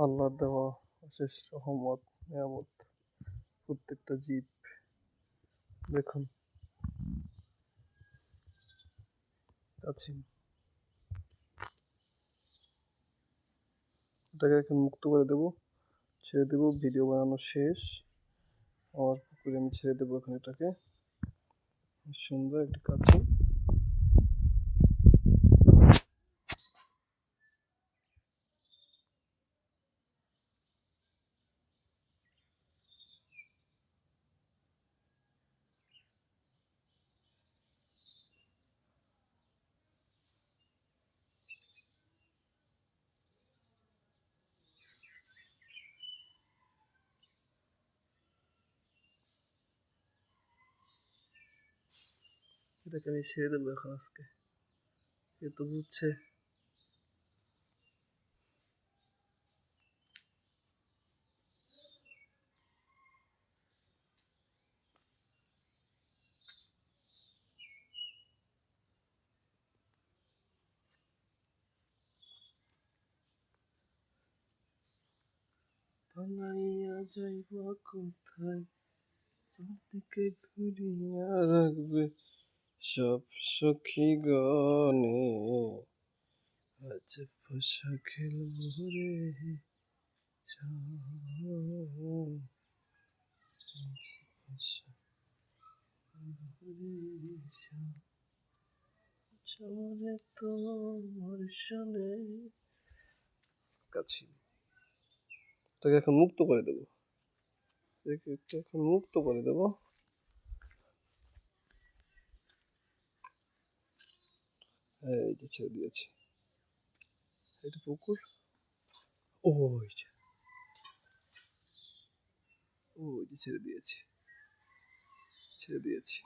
আল্লাহর দেওয়া অশেষ রহমত নিয়ামত প্রত্যেকটা জীব দেখুন আছে। এটাকে এখন মুক্ত করে দেবো, ছেড়ে দেবো। ভিডিও বানানো শেষ, আমার পুকুরে আমি ছেড়ে দেবো এখন এটাকে। সুন্দর একটা কাছে এটাকে আমি ছেড়ে দেবো এখন আজকে। এ তো বুঝছে। ভাঙাইয়া যাইবা কোথায়, চারদিকে ঘুরিয়া রাখবে সব সখী গণে, আজ পোষা খেলবো রে চলে তো বর্ষণে কাছি। তোকে এখন মুক্ত করে দেবো, এখন মুক্ত করে দেবো। এই যে ছেড়ে দিয়েছি, এটা পুকুর। ওই যে ওই যে ছেড়ে দিয়েছি, ছেড়ে দিয়েছি।